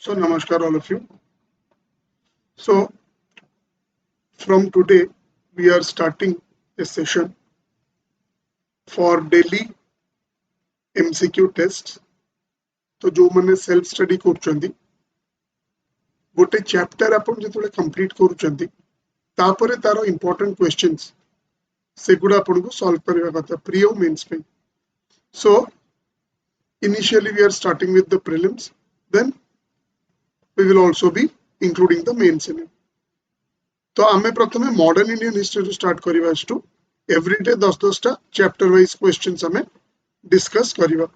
So namaskar all of you. So from today we are starting a session for daily MCQ tests. तो जो मैंने self study कर गोटे chapter आपण जो कंप्लीट करूछंती तापरे तारो इंपोर्टेंट क्वेश्चंस सेगुडा आपण को सॉल्व करबा कथा प्री और मेंस पे. So initially we are starting with the prelims, then we will also be including the mains in it. तो आमे प्रथमे मॉडर्न इंडियन हिस्ट्री स्टार्ट करिवा टू एवरीडे 10-10 चैप्टर वाइज क्वेश्चंस हमें डिस्कस करिवा.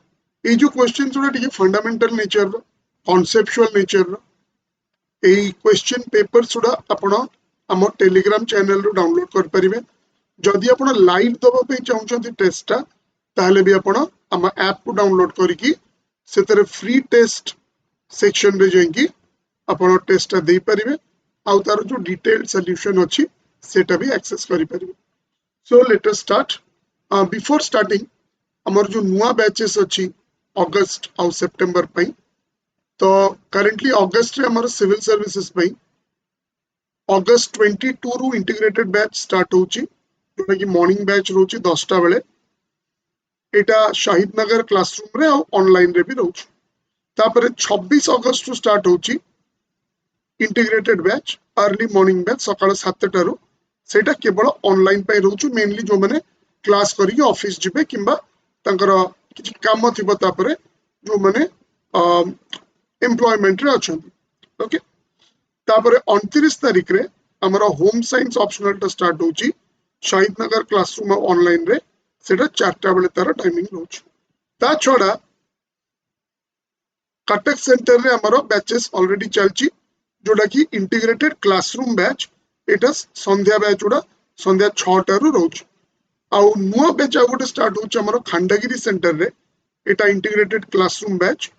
ए जो क्वेश्चंस जोडा टिके फंडामेंटल नेचर रो कॉन्सेप्चुअल नेचर रो ए क्वेश्चन पेपर सुडा आपण हम टेलीग्राम चैनल रो डाउनलोड कर परिबे. जदि आपण लाइव दबा पे चाहउछंती टेस्टटा ताले भी आपण हम ऐप को डाउनलोड करिकि सेतरे फ्री टेस्ट सेक्शन रे जाइकि आपण टेस्टटा दे परिबे आउ तार जो डिटेल्ड सॉल्यूशन अछि सेटा भी एक्सेस करि परिबे. So let us start. Before starting हमर जो नुवा बैचेस अछि अगस्त आउ सितंबर पई, तो करेंटली अगस्त रे हमर सिविल सर्विसेज पई अगस्त 22 रु इंटीग्रेटेड बैच स्टार्ट होची, जोटा कि मॉर्निंग बैच रोची 10टा बेले. एटा शहीद नगर क्लासरूम रे और ऑनलाइन रे भी रोची. तापरे 26 अगस्त रु स्टार्ट होची integrated batch early morning batch सकाळ 7टा रु. सेटा केवल ऑनलाइन पे रोची, मेनली जो माने क्लास करी ऑफिस जिबे किंबा तांकर किछि काम थिबो तापरे जो माने एम्प्लॉयमेंट रे अछंती. ओके, तापरे 29 तारिख रे हमर होम साइंस ऑप्शनल टा स्टार्ट होची शहीद नगर क्लासरूम ऑनलाइन रे. सेटा 4टा बेले तार टाइमिंग रोची. ता छोड़ा कटक सेंटर रे हमर बैचेस ऑलरेडी चलची जोटा कि इंटीग्रेटेड क्लासरूम बैच. एटा संध्या बैच उडा संध्या 6टा रु रोची. आउ नुआ बैच आ गोटे स्टार्ट होची हमर खंडगिरी सेंटर रे. एटा integrated classroom batch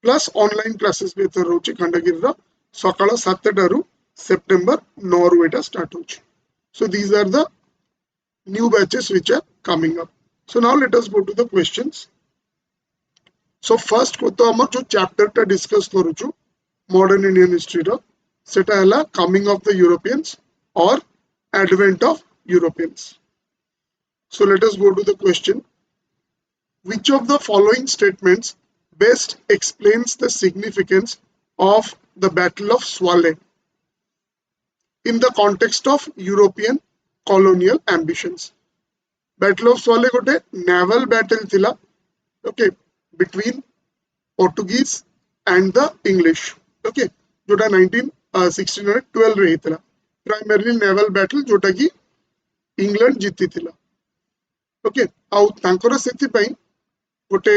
plus online classes भी एथर रोची खंडगिरी रो सकाळ 7टा रु सितंबर 9 रु एटा स्टार्ट होची. So these are the new batches which are coming up. So now let us go to the questions. So first को तो हमर जो चैप्टर टा डिस्कस करूछु मॉडर्न इंडियन हिस्ट्री रो सेटा हला कमिंग ऑफ द यूरोपियंस और advent of Europeans. So let us go to the question. Which of the following statements best explains the significance of the Battle of Swaleh in the context of European colonial ambitions? Battle of Swaleh gote naval battle thila, okay, between Portuguese and the English, okay, jota 1612 रे हितला. primarily naval battle jota ki England जीती थिला. okay, आउ तांकर सेति पई गोटे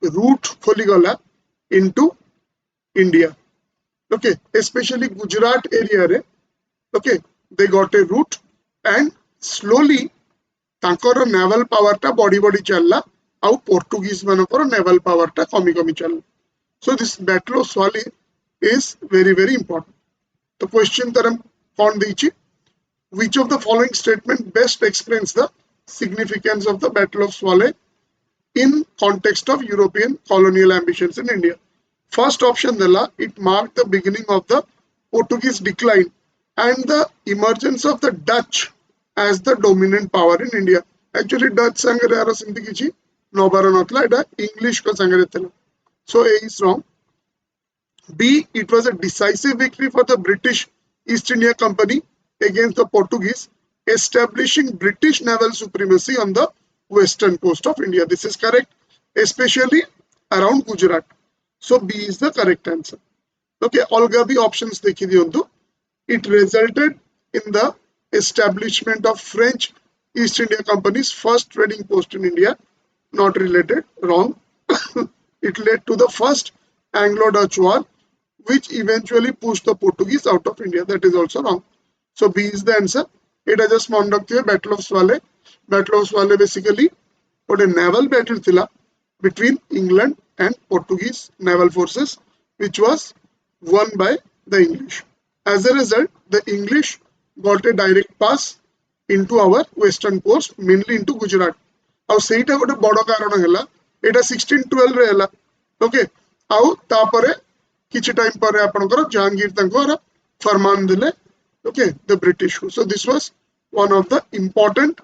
root खोली गला into India. okay, especially Gujarat area रे. okay, they got a route and slowly तांकर naval power टा बॉडी बॉडी चलला आउ पोर्टुगीज मानकर naval power टा कमी कमी चलला. so this battle of Swaleh is very very important. तो क्वेश्चन तरम कौन दीची, which of the following statement best explains the significance of the Battle of Swaleh in context of European colonial ambitions in India? First option dela, it marked the beginning of the Portuguese decline and the emergence of the Dutch as the dominant power in India. Actually Dutch sangare ara simti kichi nobara natla, eta English ko sangare thela. So A is wrong. B, it was a decisive victory for the British East India Company against the Portuguese, establishing British naval supremacy on the western coast of India. This is correct, especially around Gujarat. So B is the correct answer. Okay, alga bhi options dekhi diyontu. It resulted in the establishment of French East India Company's first trading post in India. Not related, wrong. It led to the first Anglo-Dutch war, which eventually pushed the Portuguese out of India. That is also wrong. So B is the answer. It is just conducted Battle of Swaleh. Battle of Swaleh basically what a naval battle thila between England and Portuguese naval forces, which was won by the English. As a result, the English got a direct pass into our western coast, mainly into Gujarat. Now, सेटा गोटे बड़ कारण है, 1612 रे हला. Okay, आउ तापरे किछि टाइम पर आपनकर जहांगीर तंकर फरमान दिले okay the British को. So this was one of the important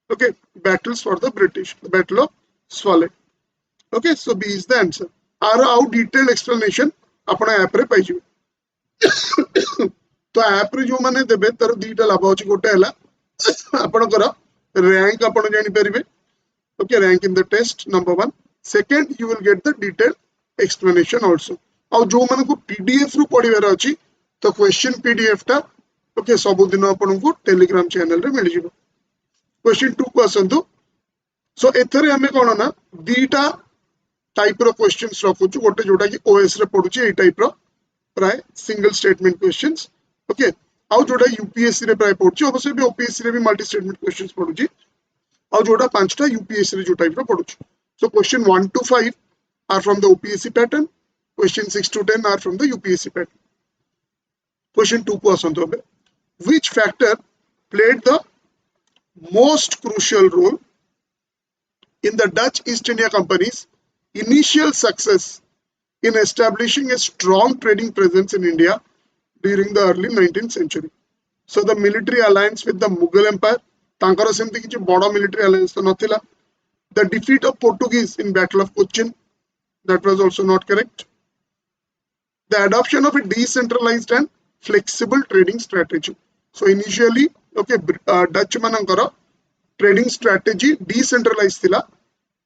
okay battles for the British, the battle of Swallow. Okay, so B is the answer. आर आउ detailed explanation आपण ऐप रे पाइजु. तो ऐप रे जो माने देबे तर दीटा लाभ अछि. गोटे हला आपनकर रैंक आपण जानि परिबे. Okay, rank in the test number 1. Second, you will get the detailed explanation also. और जो माने को पीडीएफ रु पढिबार अछि तो क्वेश्चन पीडीएफ टा ओके सब दिन आपण को टेलीग्राम चैनल रे मिल जिवो. क्वेश्चन 2 को आसंतु. सो एथरे हमें कोन ना दीटा टाइप रो क्वेश्चंस रखुछु. गोटे जोटा कि ओएस रे पढुची ए टाइप रो प्राय सिंगल स्टेटमेंट क्वेश्चंस. ओके आउ जोटा यूपीएससी रे प्राय पढुची. अवश्य भी ओपीएससी रे भी मल्टी स्टेटमेंट क्वेश्चंस पढुची. और जोटा पांचटा यूपीएससी रे जो टाइप रो पढुची. So question 1 to 5 are from the OPSC pattern. Question 6 to 10 are from the UPSC pattern. Question 2 को आसंतु अबे. Which factor played the most crucial role in the Dutch East India Company's initial success in establishing a strong trading presence in India during the early 19th century? So the military alliance with the Mughal Empire, तांकर सेमती किछि बड़ा military alliance तो नथिला. The defeat of Portuguese in Battle of Cochin, that was also not correct. The adoption of a decentralized and flexible trading strategy. So initially, okay, Dutch manankara trading strategy decentralized thila.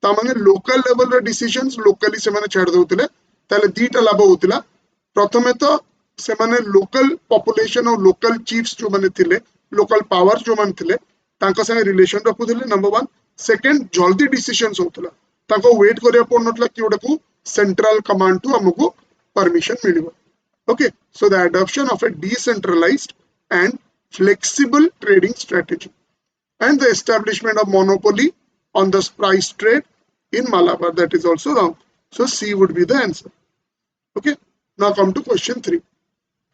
तामाने local level रे decisions locally से माने छाड़ दउतिले. ताले दीटा लाभ होतिला. प्रथमे तो से माने local population और local chiefs जो माने थिले, local powers जो माने थिले, तांका संगे relation रखुथिले. नंबर 1. सेकंड, जल्दी decisions होतिला. तांको wait करिया पड़नतला कि ओटा को central command to हमको permission मिलिबो. Okay, so the adoption of a decentralized and flexible trading strategy and the establishment of monopoly on the spice trade in Malabar, that is also wrong. So C would be the answer. Okay, now come to question 3.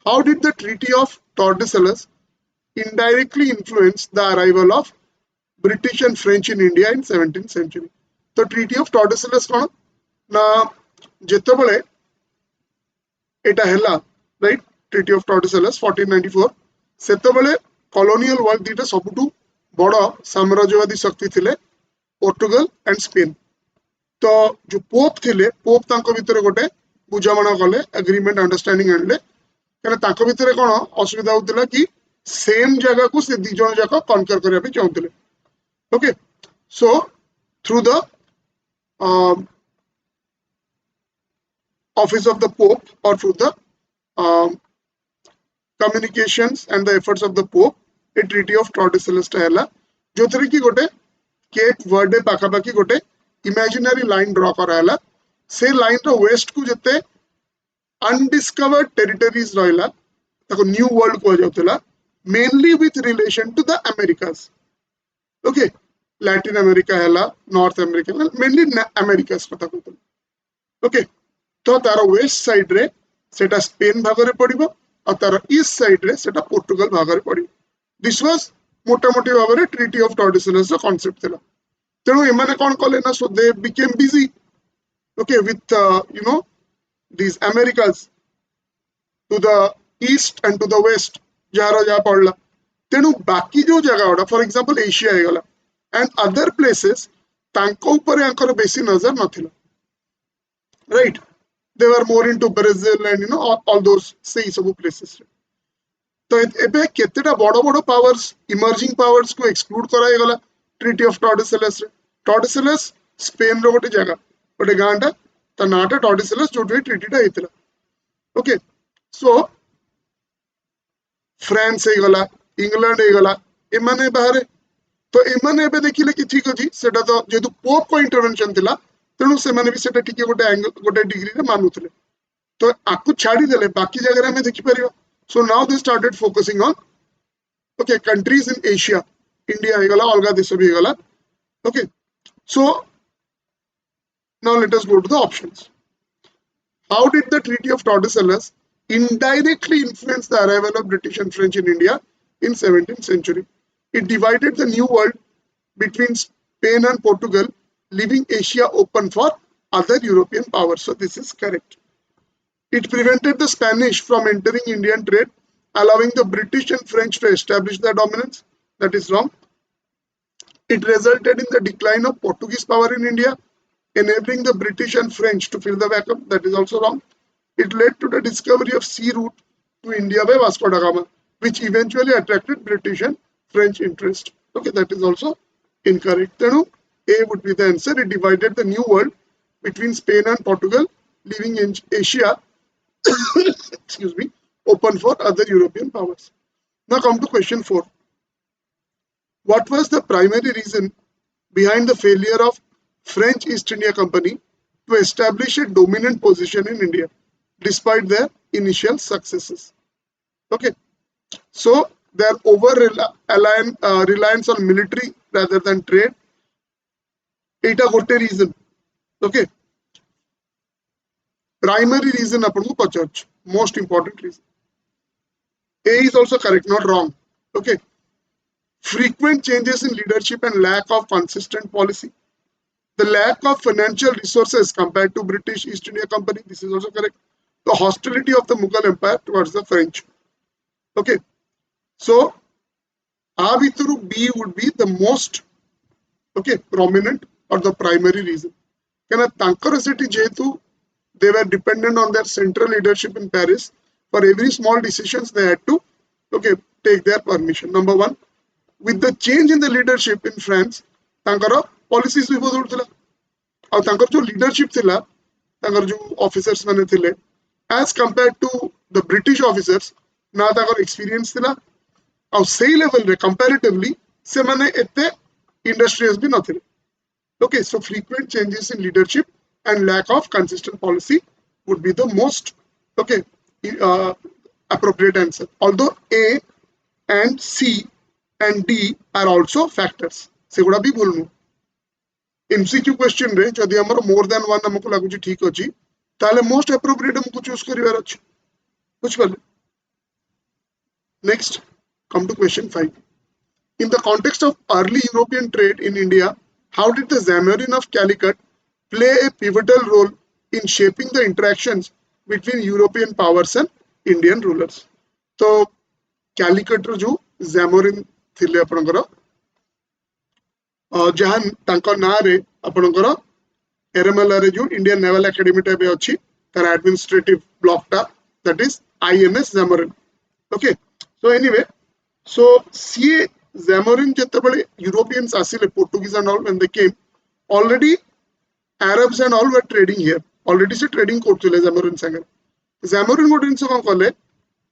How did the Treaty of Tordesillas indirectly influence the arrival of British and French in India in 17th century? So Treaty of Tordesillas कौन ना जेतबले एटा हेला right. Treaty of Tordesillas 1494 सेतबले colonial world दीटा सबुटू बड़ साम्राज्यवादी शक्ति थिले पोर्टुगल एंड स्पेन. तो जो पोप थिले, पोप तांको भितरे गोटे बुझामणा कले, एग्रीमेंट अंडरस्टैंडिंग आनले. कने तांको भितरे कोन असुविधा होतिला कि सेम जगह को से दी जण जाका कनकर करिया पे चाहुतिले. Okay, so through the office of the Pope or through the communications and the efforts of the Pope, a treaty of Tordesillas हला जो थरे की गोटे केप वर्डे पाखापाखी गोटे इमेजिनरी लाइन ड्रॉ कराला. से लाइन रो वेस्ट को जते अनडिस्कवर्ड टेरिटरीज रहला ताको न्यू वर्ल्ड को जाउतला, mainly with relation to the Americas. Okay, Latin America हला, नॉर्थ अमेरिका, मेनली अमेरिकास कथा कहतला. ओके, तो तार वेस्ट साइड रे सेटा स्पेन भाग रे पड़िबो और तार ईस्ट साइड रे सेटा पोर्टुगल भाग रे पड़िबो. दिस वाज मोटा मोटी भाग रे ट्रीटी ऑफ टॉर्डेसिलस रो कांसेप्ट थिला. तेनु एमाने कोन कले ना, so they became busy okay with you know these Americas to the east and to the west जार जा पड़ला. तेनु बाकी जो जगह ओडा फॉर एग्जांपल एशिया हे गला एंड अदर प्लेसेस तांको ऊपर यांकर बेसी नजर नथिला. Right, they were more into Brazil and you know all those say सब places. तो एबे केतेटा बड़ बड़ पावर्स, इमर्जिंग पावर्स को एक्सक्लूड कराय गला ट्रीटी ऑफ टॉर्डेसिलस रे. टॉर्डेसिलस स्पेन रो गोटे जगह गोटे गांटा ता नाटा टॉर्डेसिलस जोटे ट्रीटीटा हेतिला. ओके, सो फ्रांस हे गला, इंग्लैंड हे गला, ए माने बाहर. तो ए माने एबे देखिले कि ठीक अछि सेटा तो जेतु पोप को इंटरवेंशन थिला तेणु से माने भी सेटा टिके गोटे एंगल गोटे डिग्री रे मानुथिले. तो आकु छाडी देले बाकी जगह हमें देखि परिबा. So now they started focusing on okay countries in Asia. India हे गला, अलगा देश भी हे गला. Okay, so now let us go to the options. How did the Treaty of Tordesillas indirectly influence the arrival of British and French in India in 17th century? It divided the new world between Spain and Portugal, leaving Asia open for other European powers. So this is correct. It prevented the Spanish from entering Indian trade, allowing the British and French to establish their dominance. That is wrong. It resulted in the decline of Portuguese power in India, enabling the British and French to fill the vacuum. That is also wrong. It led to the discovery of sea route to India by Vasco da Gama, which eventually attracted British and French interest. Okay, that is also incorrect. Then A would be the answer. It divided the New World between Spain and Portugal, leaving Asia excuse me, open for other European powers. Now come to question 4. What was the primary reason behind the failure of French East India Company to establish a dominant position in India despite their initial successes? Okay, so their reliance on military rather than trade. Eta gote reason. Okay, primary reason apanku pachach. Most important reason. A is also correct, not wrong. Okay, frequent changes in leadership and lack of consistent policy. The lack of financial resources compared to British East India Company. This is also correct. The hostility of the Mughal Empire towards the French. Okay, so Avituru B would be the most prominent or the primary reason. Tankara city jehetu they were dependent on their central leadership in Paris. For every small decisions they had to take their permission. Number 1, with the change in the leadership in France, tankara policies भी बहुत उठला और तांकर जो leadership थिला तांकर जो officers माने थिले as compared to the British officers ना तांकर experience थिला और सही level रे comparatively से माने इतने industrious भी न थिले. Okay, so frequent changes in leadership and lack of consistent policy would be the most appropriate answer. Although A and C and D are also factors. सेगुड़ा भी बोलनु. MCQ question रे जदि हमर more than one हमको लागुची ठीक अछि ताले most appropriate हमको choose करिवार अछि. बुझ पाले. Next, come to question 5. In the context of early European trade in India, how did the Zamorin of Calicut play a pivotal role in shaping the interactions between European powers and Indian rulers? So, Calicut रो जो Zamorin थिले आपनकर जहां तांको ना रे आपनकर एरेमला रे जो इंडियन नेवल एकेडमी टा बे अछि तार एडमिनिस्ट्रेटिव ब्लॉक टा that is INS Zamorin. Okay, so anyway, so CA Zamorin जेतेबेले Europeans आसिले Portuguese and all when they came, already Arabs and all were trading here. Already से trading करथिले Zamorin संगे. Zamorin गोटे जिंस कोन कले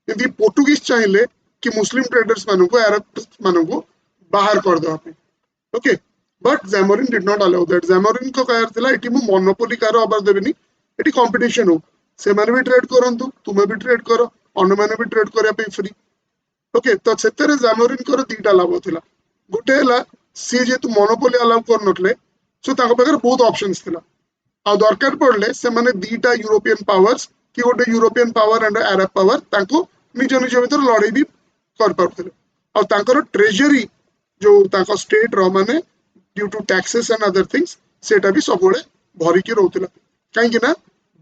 यदि Portuguese चाहिले कि मुस्लिम traders मानको अरब मानको बाहर कर दो आपे. Okay, but Zamorin did not allow that. Zamorin को कहर थिला एटी मु मोनोपोली कारो अबर देबेनी एटी कंपटीशन हो से माने भी ट्रेड करंतु तुमे भी ट्रेड करो अन्य माने भी ट्रेड करिया पे फ्री. ओके, तो सेतरे Zamorin को दीटा लाभ थिला. गोटे हला सी जे तु मोनोपोली अलाउ कर नथले सो ताको पाकर बहुत ऑप्शंस थिला आ दरकार पड़ले से माने दीटा यूरोपियन पावर्स कि गोटे European power and Arab power ताको निज निज भीतर लड़ाई भी कर पारथिले और तांकर ट्रेजरी जो ताको स्टेट रो माने due to taxes and other things सेटा भी सबले भरी के रहउतिला काहे कि ना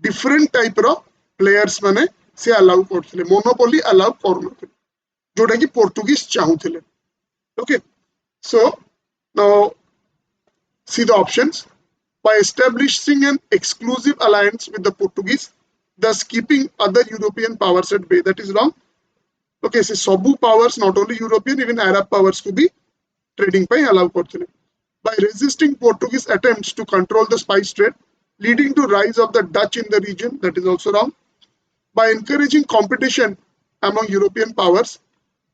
डिफरेंट टाइप रो प्लेयर्स माने से अलाउ करथिले मोनोपोली अलाउ करनथिले जोटा कि पोर्तुगीज चाहुथिले. Okay, so now see the options. By establishing an exclusive alliance with the Portuguese, thus keeping other European powers at bay. That is wrong. Okay, so Sabu powers, not only European, even Arab powers could be trading by allow करथिले. By resisting Portuguese attempts to control the spice trade, leading to rise of the Dutch in the region. That is also wrong. By encouraging competition among European powers,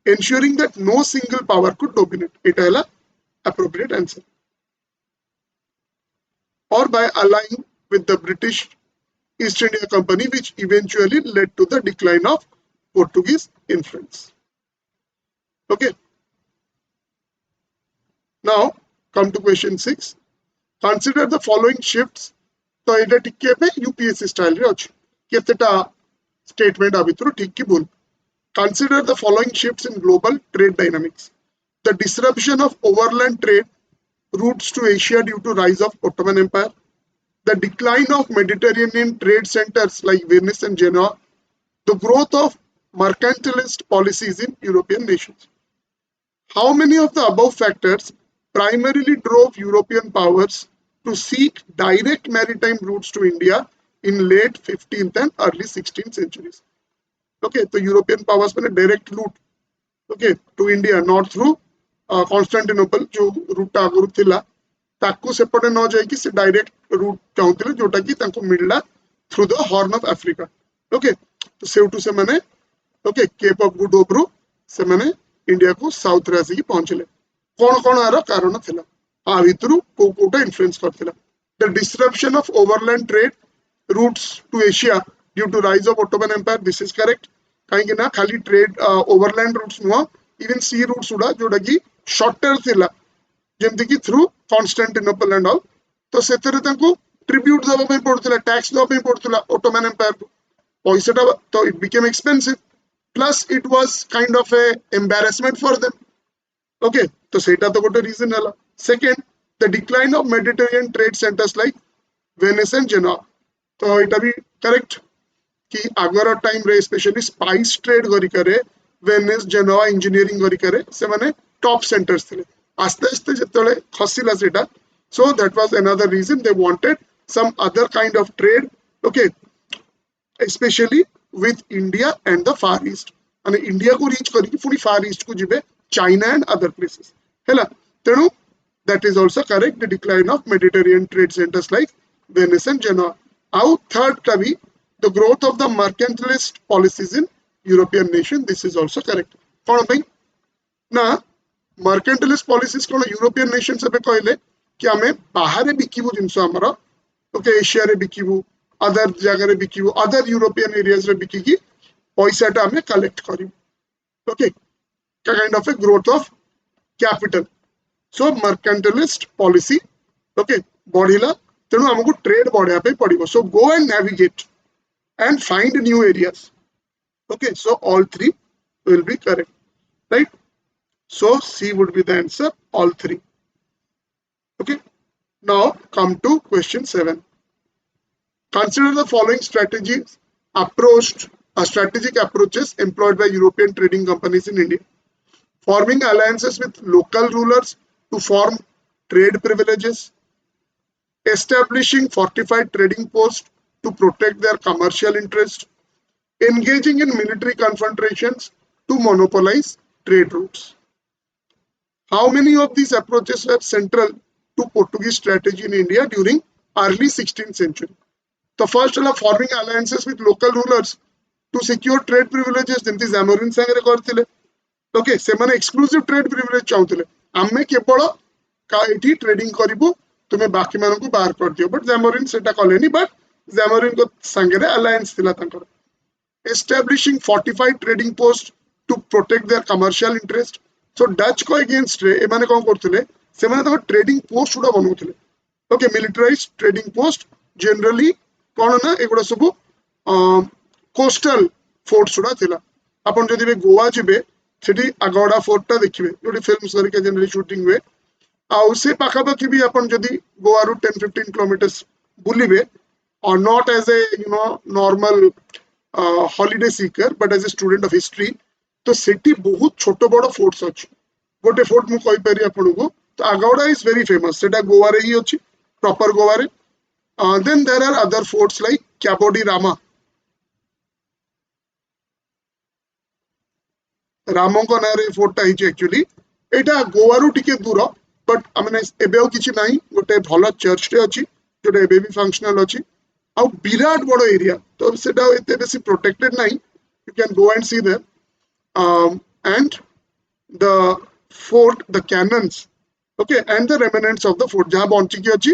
ensuring that no single power could dominate. It is an appropriate answer. Or by allying with the British East India Company, which eventually led to the decline of Portuguese influence. Okay. Now, come to question 6. Consider the following shifts. So, it is UPSC style. Keteta statement abitru ठीक की बोल. Consider the following shifts in global trade dynamics. The disruption of overland trade routes to Asia due to rise of Ottoman Empire. the decline of Mediterranean trade centers like Venice and Genoa, the growth of mercantilist policies in European nations. How many of the above factors primarily drove European powers to seek direct maritime routes to India in late 15th and early 16th centuries? Okay, so European powers मैंने direct route, okay, to India, not through Constantinople, जो route आगुरु थिला, ताकू सेपटे न जाइकी से direct route चाहूतिले जोटा कि तांको मिलला through the Horn of Africa. Okay, तो सेउटू से मैंने okay, Cape of Good Hope रू से मैंने इंडिया को साउथ रे आसी पहुंचले. कोन कोन आरो कारण थिला आ भितरु को कोटा इन्फ्लुएंस करथिला. The disruption of overland trade routes to Asia due to rise of Ottoman Empire, this is correct. कहीं ना खाली ट्रेड ओवरलैंड रूट्स नुह, इवन सी रूट्स उडा जोटा कि शॉर्टर थिला जेमति कि थ्रू कॉन्स्टेंटिनोपल एंड ऑल. तो सेतरे तांको ट्रिब्यूट दबा पे पड़थला, टैक्स दबा पे पड़थला ऑटोमन एम्पायर को. पैसाटा तो it became expensive, plus it was kind of A embarrassment for them. Okay, तो सेटा तो गोटे रीजन हला. Second, the decline of Mediterranean trade centres like Venice and Genoa. तो इटा भी करेक्ट कि आगर टाइम रे स्पेशली स्पाइस ट्रेड करी करे वेनिस जेनोआ इंजीनियरिंग करी करे से माने टॉप सेंटर्स थिले. आस्ते आस्ते जेतले खसिला सेटा, so that was another reason they wanted some other kind of trade. Okay, specially with India and the far east, माने इंडिया को रीच करी पुनी फार ईस्ट को जिबे चाइना एंड अदर प्लेसेस हैला. तेनु that is also correct, the decline of Mediterranean trade centres like Venice and Genoa. आउ third टबी the growth of the mercantilist policies in European nation, this is also correct. कौन भाई ना mercantilist policies कौन European nation से कहले कि हमें बाहर बिकिबु जिनसो हमरा, ओके, एशिया रे बिकिबु, अदर जगह रे बिकिबु, अदर यूरोपियन एरियाज रे बिकिकी पैसाटा हमें कलेक्ट करिबु. Okay, kind of a growth of capital. So mercantilist policy, okay, बढ़िला, तेनु हमको ट्रेड बढ़िया पे पड़िबो. So go and navigate and find new areas. Okay, so all three will be correct, right? So C would be the answer, all three. Okay, now come to question 7. Consider the following strategies strategic approaches employed by European trading companies in India. Forming alliances with local rulers to form trade privileges, establishing fortified trading posts to protect their commercial interests, engaging in military confrontations to monopolize trade routes. How many of these approaches were central to Portuguese strategy in India during early 16th century? The first is forming alliances with local rulers to secure trade privileges. जेमती ज़ैमोरिन संगे करथिले. Okay, से माने exclusive trade privilege चाहूतिले. आमे केवल काइटी trading करिबु, तुमे बाकी मानन को बाहर कर दियो. बट ज़ैमोरिन सेटा कलेनी, बट ज़ैमोरिन को संगे अलायंस थिला तांकर. Establishing fortified trading posts to protect their commercial interest. So Dutch को अगेंस्ट रे ए माने कोन करथिले, से माने ताको ट्रेडिंग पोस्ट उडा बनौथिले. Okay, militarised trading post generally कोन ना एगुडा सब कोस्टल फोर्ट्स उडा थिला. अपन जदि बे गोवा जिबे सेठी अगोडा फोर्ट ता देखिबे, जोडी फिल्म्स करिके जनरली शूटिंग हुए. आउ से पाखापाखि भी अपन जदि गोवा रु 10-15 kilometres बुलिबे, or not as a normal holiday seeker but as a student of history, तो सेठी बहुत छोटो बड़ फोर्ट्स अछि. गोटे फोर्ट मु कहि पारि आपन को, तो आगोडा इज वेरी फेमस, सेटा गोवा रे ही अछि, प्रॉपर गोवा रे. Then there are other forts like Cabo de Rama. रामो को नारे फोर्ट ता हिच एक्चुअली एटा गोवा रु टिके दूर, बट आमने एबेओ किछि नाही. गोटे भलो चर्च टे अछि जोटे एबे भी फंक्शनल अछि. आउ विराट बड़ एरिया, तो सेटा एते बेसी प्रोटेक्टेड नाही. You can go and see there. And the fort, the cannons, okay, and the remnants of the fort जहाँ बंची की अछि,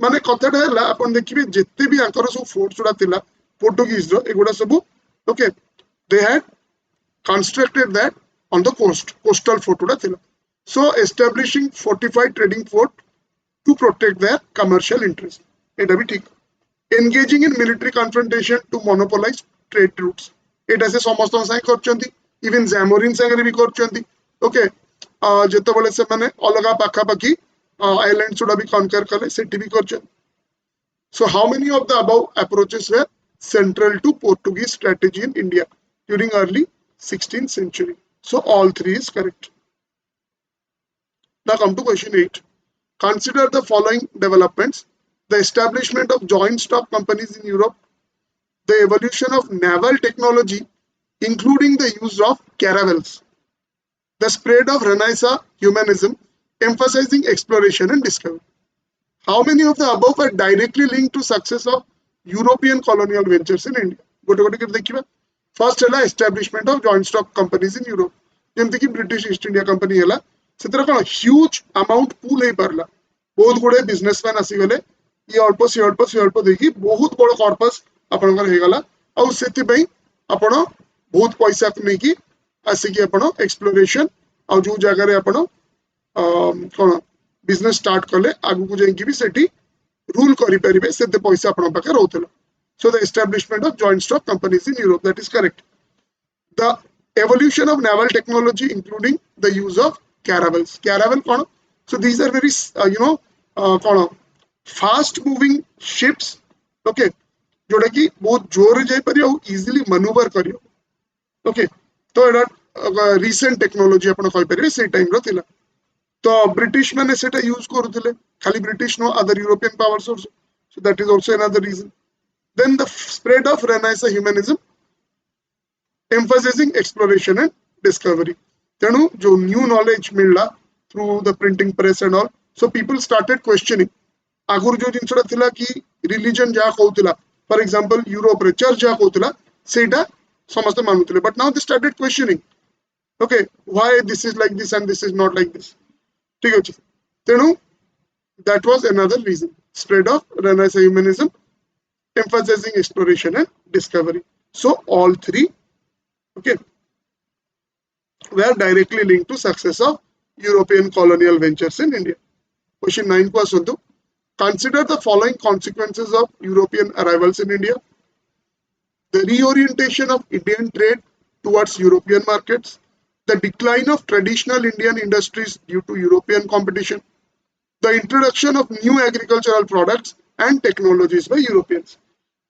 माने कथाटा हला अपन देखिबे जेते भी आंकर सब फोर्ट्स उडा थिला पोर्टुगीज रो एगुडा सब, okay, they had constructed that on the coastal fort उडा थिला. So establishing fortified trading fort to protect their commercial interest, एटा भी ठीक. Engaging in military confrontation to monopolize trade routes, एटा से समस्त साइ करचंती. इवन ज़ैमोरिन संगे भी करचंती. ओके, जेतो बले से माने अलगा पाखा पाखी आइलैंड्स उडा भी कनकर कले सेठी भी करचन. So how many of the above approaches were central to Portuguese strategy in India during early 16th century? So all three is correct. Now come to question 8. Consider the following developments: the establishment of joint stock companies in Europe, the evolution of naval technology, including the use of caravels, the spread of Renaissance humanism, emphasizing exploration and discovery. How many of the above are directly linked to success of European colonial ventures in India? गोटे गोटे कर देखिबा. First है establishment of joint stock companies in Europe. जेमती कि British East India Company है सेतरा कोन huge amount pool हे परला. बहुत गुडे businessman आसी गले. ये अल्प देखि बहुत बड़ कॉर्पस आपनकर हे गला. आ सेति पई आपण बहुत पैसा नै कि आसी कि आपण एक्सप्लोरेशन आ जो जगह रे आपण कोन बिजनेस स्टार्ट कले आगु को जाई कि भी सेठी रूल करि परिबे सेते पैसा आपण पाखे रहउतला. So the establishment of joint stock companies in Europe, that is correct. The evolution of naval technology, including the use of caravels. Caravel kono? So these are very kono fast moving ships, okay, जोटा कि बहुत जोर जाई परियो easily manoeuvre करियो. Okay, तो एटा recent technology आपण कहि परिबे से टाइम रो थिला. तो ब्रिटिश माने सेटा यूज करूथिले, खाली British no other European powers also. So that is also another reason. Then the spread of Renaissance humanism, emphasizing exploration and discovery. तेणु जो new knowledge मिलला through the printing press and all, so people started questioning. आगुर जो जिनसटा थिला कि religion जा कहउतिला, for example Europe रे church जा कहउतिला सेटा समस्त मानुतिले, but now they started questioning. Okay, why this is like this and this is not like this. ठीक अछि. तेणु that was another reason. Spread of Renaissance humanism, emphasizing exploration and discovery. So all three, okay, were directly linked to success of European colonial ventures in India. Question 9 को आसंतु. Consider the following consequences of European arrivals in India. The reorientation of Indian trade towards European markets, the decline of traditional Indian industries due to European competition, the introduction of new agricultural products and technologies by Europeans.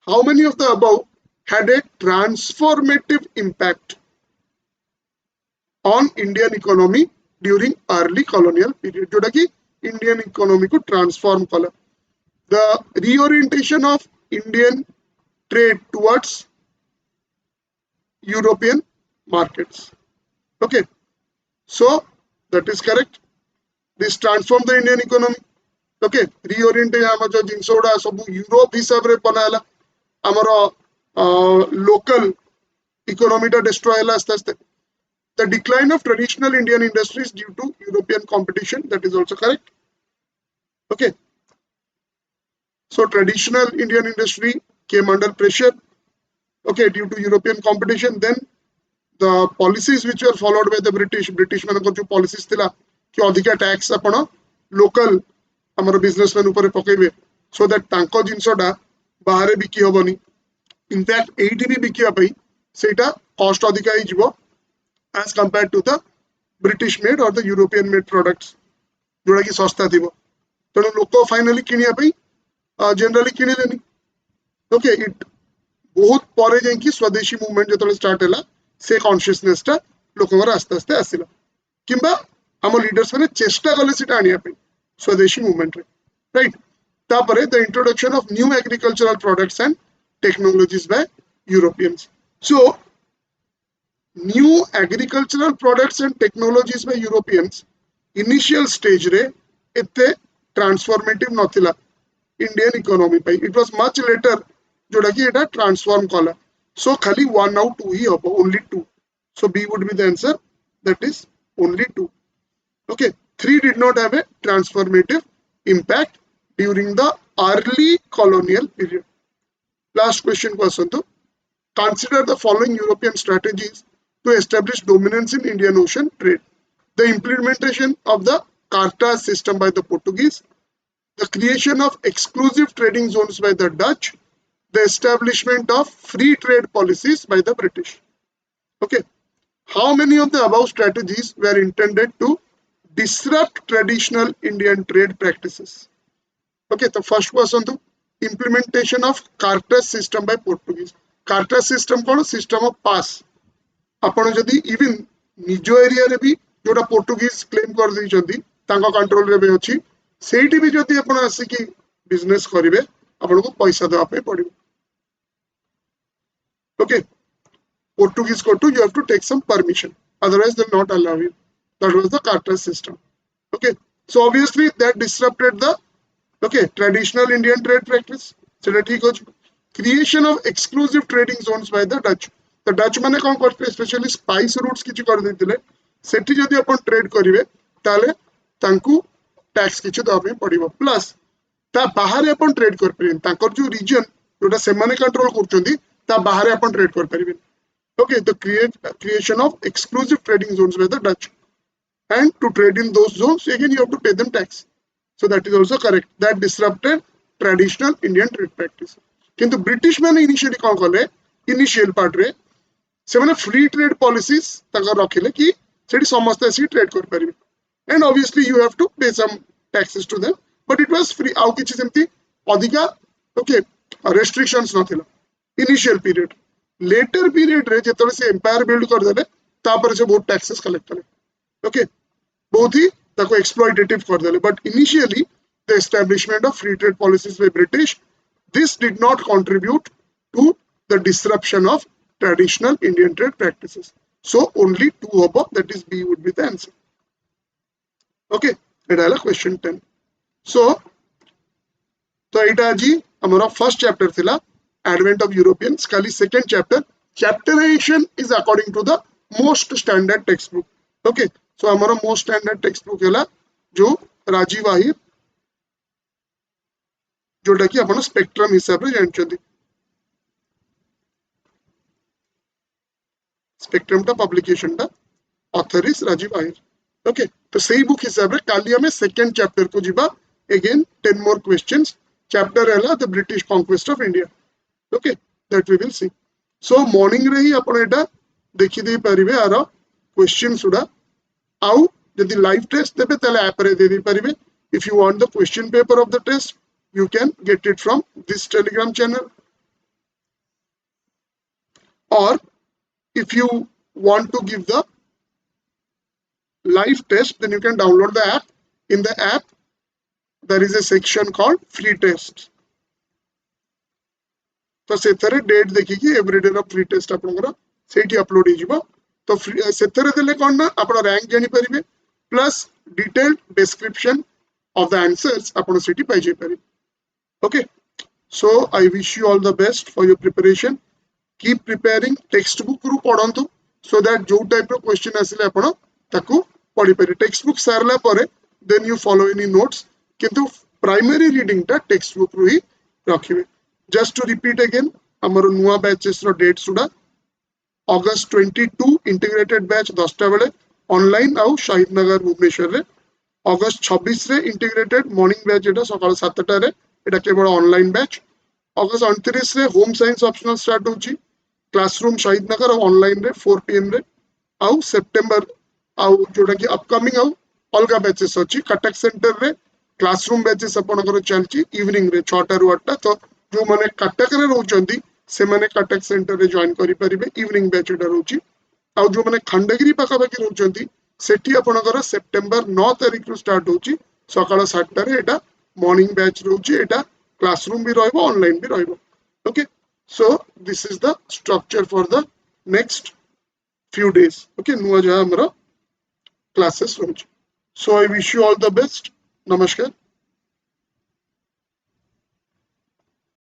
How many of the above had a transformative impact on Indian economy during early colonial period? जोटा कि Indian economy को transform कला. The reorientation of Indian trade towards European markets. Okay, so that is correct. This transformed the Indian economy. Okay, reorientation आम जो जिनस गुड़ा सब Europe हिसाब रे बनाला आमर local economy टा destroy हला आस्ते आस्ते. The decline of traditional Indian industries due to European competition, that is also correct. Okay, so traditional Indian industry came under pressure, okay, due to European competition. Then the policies which were followed by the British मानकर जो policies थिला कि अधिका tax आपण local हमर businessman ऊपर पकेबे, so that तांको जिंसटा बाहर बिकी होबनी. इनफैक्ट एठी भी बिकिया पई सेटा कॉस्ट अधिका ही जिवो as compared to the British made or the European made products जोड़ा कि सस्ता थिबो. तेणु लोक फाइनली किनिया पई जनरली किनिलेनी. ओके, इट बहुत परे जाई कि स्वदेशी मूवमेंट जतले स्टार्ट हला से कॉन्शियसनेस टा लोकवर आस्ते आस्ते आसिला, किंबा हम लीडर्स माने चेष्टा कले सिटा आनिया पे स्वदेशी मूवमेंट रे, राइट. तापरे the introduction of new agricultural products and technologies by Europeans. So new agricultural products and technologies by Europeans initial stage रे एते ट्रांसफॉर्मेटिव नथिला इंडियन इकोनॉमी पे. इट वाज मच लेटर जोड़ा कि एटा ट्रांसफॉर्म कला. सो खाली 1 आउट 2 ही होबो, only 2. So B would be the answer, that is only 2. Okay, 3 did not have a transformative impact during the early colonial period. Last question question to consider the following European strategies to establish dominance in Indian Ocean trade. The implementation of the Cartas system by the Portuguese, the creation of exclusive trading zones by the Dutch, the establishment of free trade policies by the British. Okay, how many of the above strategies were intended to disrupt traditional Indian trade practices? Okay, the first question to implementation of cartas system by Portuguese. Cartas system कौन system of pass आपण जदि even निज area रे भी जोटा Portuguese claim कर दैछंती तांको control रे भी अछि सेठी भी जदि आपण आसी कि बिजनेस करिवे आपण को पैसा देवा पे पड़िबो okay Portuguese go to you have to take some permission otherwise they'll not allow you that was the cartel system okay so obviously that disrupted the okay traditional Indian trade practice सेटा ठीक अछि creation of exclusive trading zones by the Dutch माने कोन करते specially spice roots किछि कर दैतिले सेठी जदि अपन trade करिवे ताले तांकू टैक्स किछि दवा पे पड़िबो प्लस ता बाहर अपन ट्रेड कर परिबेन तांकर जो रीजन जोटा से माने कंट्रोल करचंदी ता बाहर अपन ट्रेड कर परिबेन okay the creation of exclusive trading zones by the Dutch and to trade in those zones again you have to pay them tax so that is also correct that disrupted traditional Indian trade practice किंतु British माने initially कोन कले initial part रे से माने free trade policies तकर रखिले कि सेठी समस्त AC trade कर परिबे and obviously you have to pay some taxes to them but it was free आउ किछि सेमती अधिका ओके रेस्ट्रिक्शंस नथिला इनिशियल पीरियड लेटर पीरियड रे जेतले से एम्पायर बिल्ड कर देले तापर से बहुत टैक्सेस कलेक्ट कले ओके बहुत ही ताको एक्सप्लॉइटेटिव कर देले but initially the establishment of free trade policies by British this did not contribute to the disruption of traditional Indian trade practices so only two above that is B would be the answer okay eta la question 10 so to eta ji amara first chapter thila advent of Europeans kali second chapter chapterization is according to the most standard textbook okay so amara most standard textbook hela jo Rajiv Ahir जोटा कि अपन spectrum हिसाब रे जानछथि spectrum टा publication टा author is Rajiv Ahir okay तो सही book हिसाब रे काली हमें सेकंड चैप्टर को जिबा अगेन 10 मोर क्वेश्चंस चैप्टर हैला the British conquest of India okay that we will see so morning रे ही अपन एटा देखि दे परिबे आरो क्वेश्चन सुडा आउ यदि लाइव टेस्ट देबे तले ऐप रे दे दे परिबे if you want the question paper of the test you can get it from this telegram channel or if you want to give the live test then you can download the app in the app there is a section called free tests तो सेथरे date देखि कि everyday रो free test आपनकर सेठी upload हे जिवो तो सेथरे देले कोन ना आपण rank जानि परिबे plus detailed description of the answers आपण सेठी पाइ जे परिबे okay so I wish you all the best for your preparation keep preparing textbook ru पढंतु so that जो type रो question आसिले आपण ताकू पढि परि textbook सारला परे then you follow any notes किंतु primary reading ता textbook रू ही रखिबे just to repeat again हमर नुवा बैचेस रो डेट सुडा August 22 integrated batch 10 टा बेले ऑनलाइन आउ शहीद नगर भुवनेश्वर रे August 26 रे integrated morning batch एटा सकाळ 7 टा रे एटा केवल ऑनलाइन बैच August 29 रे होम साइंस ऑप्शनल स्टार्ट होची क्लासरूम शहीद नगर ऑनलाइन रे 4 pm रे आउ सितंबर आउ जोटा कि अपकमिंग आउ अलगा बैचेस अछि कटक सेंटर रे क्लासरूम बैचेस आपनकर चलची इवनिंग रे 6 टा रु 8 टा तो जो माने कटक रे रहउचंदी से माने कटक सेंटर रे जॉइन करि परिबे इवनिंग बैच एटा रहउची आउ जो माने खंडगिरी पाखा पाखी रहउचंदी सेठी आपनकर सितंबर 9 तारिख रु स्टार्ट होची सकाळ 7 टा रे एटा मॉर्निंग बैच रोची एटा क्लासरूम भी रहइबो ऑनलाइन भी रहइबो okay so this is the structure for the next few days okay नुआ जहा हमरा क्लासेस रोची so I wish you all the best नमस्कार।